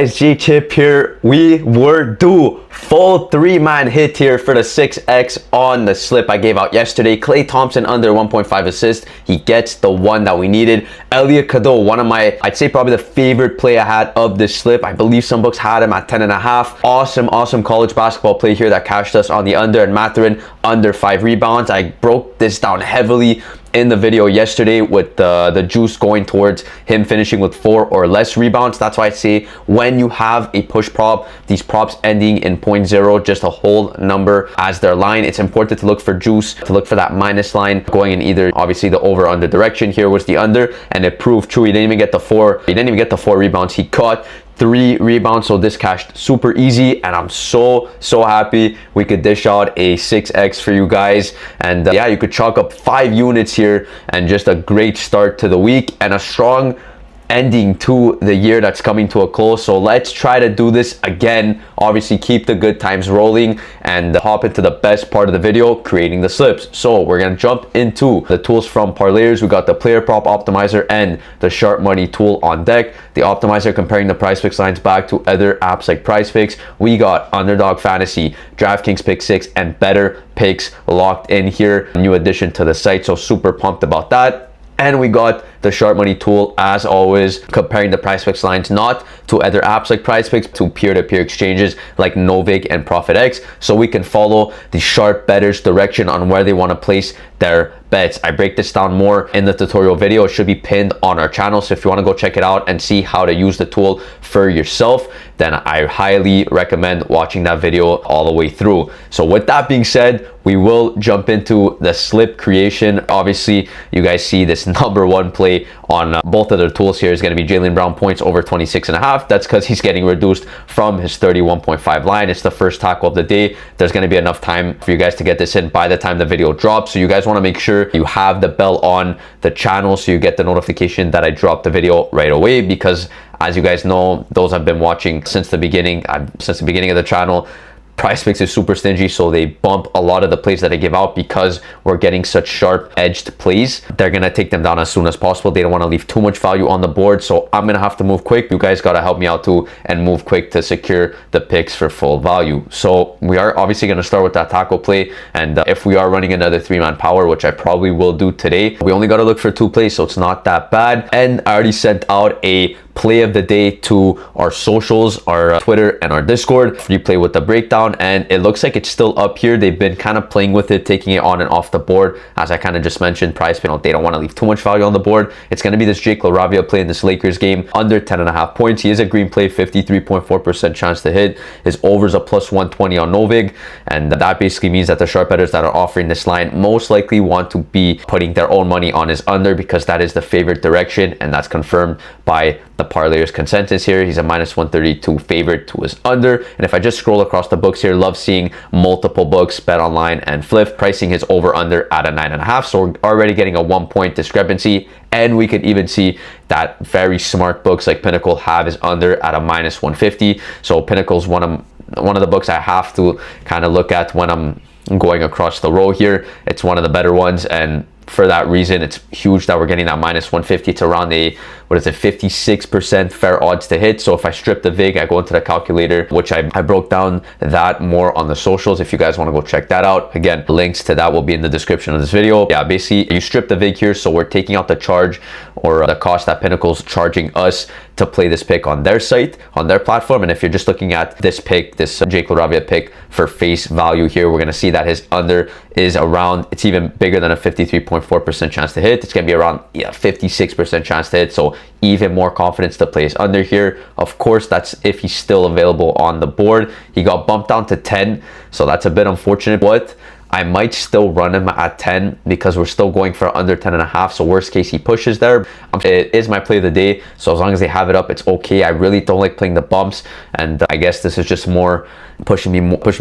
It's G Chip here. We were due full 3-man hit here for the 6x on the slip I gave out yesterday. Klay Thompson under 1.5 assists. He gets the one that we needed. Elliot Cadeau, one of my, I'd say probably the favorite play I had of this slip. I believe some books had him at 10.5. Awesome college basketball play here that cashed us on the under. And Mathurin under 5 rebounds. I broke this down heavily in the video yesterday with the juice going towards him finishing with 4 or less rebounds. That's why I say when you have a push prop, these props ending in 0.0, just a whole number as their line, it's important to look for juice, to look for that minus line going in either, obviously the over under direction. Here was the under, and it proved true. He didn't even get the 4. He didn't even get the 4 rebounds. He caught 3 rebounds, so this cashed super easy, and I'm so happy we could dish out a 6x for you guys. And yeah, you could chalk up 5 units here, and just a great start to the week and a strong ending to the year that's coming to a close. So let's try to do this again. Obviously keep the good times rolling and hop into the best part of the video, creating the slips. So we're gonna jump into the tools from Parlayers. We got the player prop optimizer and the sharp money tool on deck. The optimizer comparing the Prizepicks lines back to other apps like Prizepicks. We got Underdog Fantasy, DraftKings Pick 6, and better picks locked in here. New addition to the site, so super pumped about that. And we got the sharp money tool, as always, comparing the Prizepicks lines not to other apps like Prizepicks, to peer-to-peer exchanges like Novig and ProfitX, so we can follow the sharp bettors' direction on where they want to place their bets. I break this down more in the tutorial video. It should be pinned on our channel, so if you want to go check it out and see how to use the tool for yourself, then I highly recommend watching that video all the way through. So with that being said, we will jump into the slip creation. Obviously, you guys see this number one play on both of their tools here is going to be Jaylen Brown points over 26.5. That's because he's getting reduced from his 31.5 line. It's the first tackle of the day. There's going to be enough time for you guys to get this in by the time the video drops. So you guys want to make sure you have the bell on the channel so you get the notification that I drop the video right away, because as you guys know, those have been watching since the beginning of the channel, Prizepicks is super stingy, so they bump a lot of the plays that I give out because we're getting such sharp edged plays. They're gonna take them down as soon as possible. They don't want to leave too much value on the board, so I'm gonna have to move quick. You guys gotta help me out too and move quick to secure the picks for full value. So we are obviously gonna start with that tackle play, and if we are running another 3-man power, which I probably will do today, we only gotta look for 2 plays, so it's not that bad. And I already sent out a play of the day to our socials, our Twitter and our Discord. Free play with the breakdown, and it looks like it's still up here. They've been kind of playing with it, taking it on and off the board. As I kind of just mentioned, Prizepicks, they don't want to leave too much value on the board. It's going to be this Jake LaRavia play in this Lakers game, under 10.5 points. He is a green play, 53.4% chance to hit. His over is a plus 120 on Novig, and that basically means that the sharp bettors that are offering this line most likely want to be putting their own money on his under, because that is the favorite direction, and that's confirmed by the Parlayers consensus here. He's a minus 132 favorite to his under. And if I just scroll across the books here, love seeing multiple books, Bet Online and Flip, pricing his over under at a 9.5. So we're already getting a 1-point discrepancy. And we could even see that very smart books like Pinnacle have his under at a minus 150. So Pinnacle's one of the books I have to kind of look at when I'm going across the row here. It's one of the better ones, and for that reason, it's huge that we're getting that minus 150. It's around a, 56% fair odds to hit. So if I strip the VIG, I go into the calculator, which I broke down that more on the socials. If you guys want to go check that out, again, links to that will be in the description of this video. Yeah, basically you strip the VIG here, so we're taking out the charge or the cost that Pinnacle's charging us to play this pick on their site, on their platform. And if you're just looking at this pick, this Jake LaRavia pick for face value here, we're going to see that his under is around, it's even bigger than a 53.4% chance to hit. It's going to be around 56% chance to hit. So even more confidence to place under here. Of course, that's if he's still available on the board. He got bumped down to 10, so that's a bit unfortunate, but I might still run him at 10 because we're still going for under 10.5. So worst case, he pushes there. It is my play of the day, so as long as they have it up, it's okay. I really don't like playing the bumps, and I guess this is just more pushing me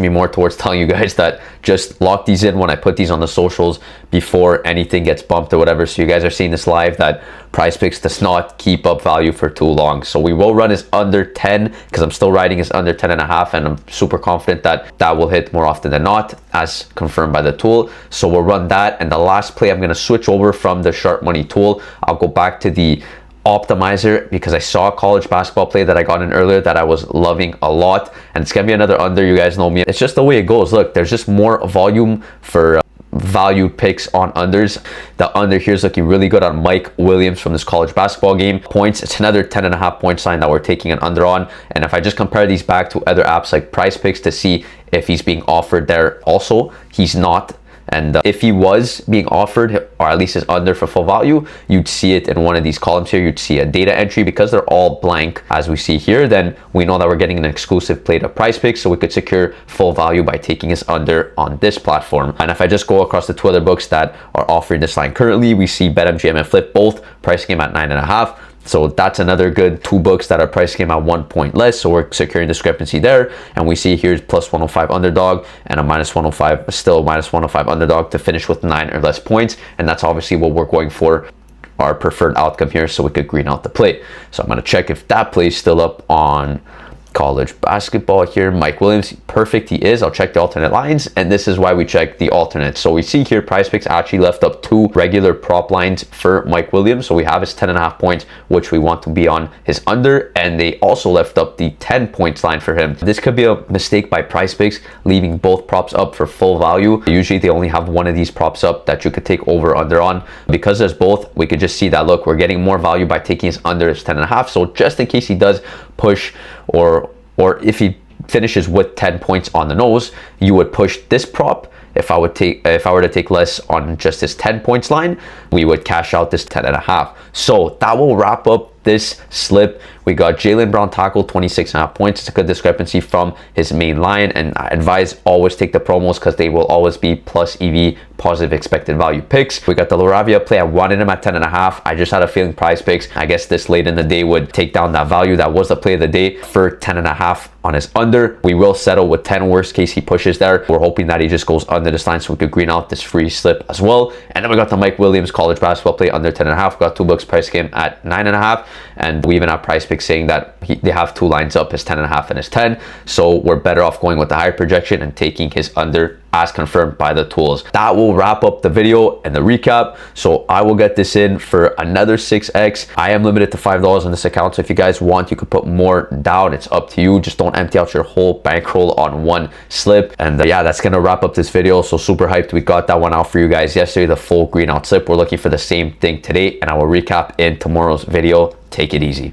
more towards telling you guys that just lock these in when I put these on the socials before anything gets bumped or whatever. So you guys are seeing this live, that Prizepicks does not keep up value for too long. So we will run his under 10 because I'm still riding his under 10.5, and I'm super confident that that will hit more often than not, as confirmed by the tool. So we'll run that, and the last play I'm going to switch over from the sharp money tool. I'll go back to the optimizer because I saw a college basketball play that I got in earlier that I was loving a lot, and it's gonna be another under. You guys know me, it's just the way it goes. Look, there's just more volume for valued picks on unders. The under here is looking really good on Mike Williams from this college basketball game. Points, it's another 10.5 point line that we're taking an under on. And if I just compare these back to other apps like Prizepicks to see if he's being offered there, also he's not. And if he was being offered, or at least is under for full value, you'd see it in one of these columns here. You'd see a data entry. Because they're all blank as we see here, then we know that we're getting an exclusive play to Prizepicks, so we could secure full value by taking his under on this platform. And if I just go across the two other books that are offering this line currently, we see BetMGM and Flip both pricing him at 9.5. So that's another good two books that are pricing him at 1 point less. So we're securing discrepancy there. And we see here's plus 105 underdog and a minus 105, still minus 105 underdog to finish with 9 or less points. And that's obviously what we're going for, our preferred outcome here, so we could green out the play. So I'm going to check if that play is still up on college basketball here. Mike Williams, perfect, he is. I'll check the alternate lines, and this is why we check the alternates. So we see here Prizepicks actually left up 2 regular prop lines for Mike Williams. So we have his 10.5 points, which we want to be on his under, and they also left up the 10 points line for him. This could be a mistake by Prizepicks, leaving both props up for full value. Usually they only have one of these props up that you could take over under on. Because there's both, we could just see that, look, we're getting more value by taking his under his 10.5. So just in case he does push, or if he finishes with 10 points on the nose, you would push this prop. If I were to take less on just this 10 points line, we would cash out this 10.5. So that will wrap up this slip. We got Jaylen Brown tackle, 26.5 points. It's a good discrepancy from his main line, and I advise always take the promos because they will always be plus EV, positive expected value picks. We got the Laravia play. I wanted him at 10.5. I just had a feeling Prizepicks, I guess this late in the day, would take down that value. That was the play of the day for 10.5 on his under. We will settle with 10 worst case he pushes there. We're hoping that he just goes under this line so we could green out this free slip as well. And then we got the Mike Williams college basketball play under 10.5. We got 2 books price game at 9.5, and we even have Prizepicks saying that they have 2 lines up, his 10.5 and his 10. So we're better off going with the higher projection and taking his under as confirmed by the tools. That will wrap up the video and the recap. So I will get this in for another 6x. I am limited to $5 on this account, so if you guys want, you could put more down. It's up to you. Just don't empty out your whole bankroll on one slip. And yeah, that's gonna wrap up this video. So super hyped. We got that one out for you guys yesterday, the full green out slip. We're looking for the same thing today, and I will recap in tomorrow's video. Take it easy.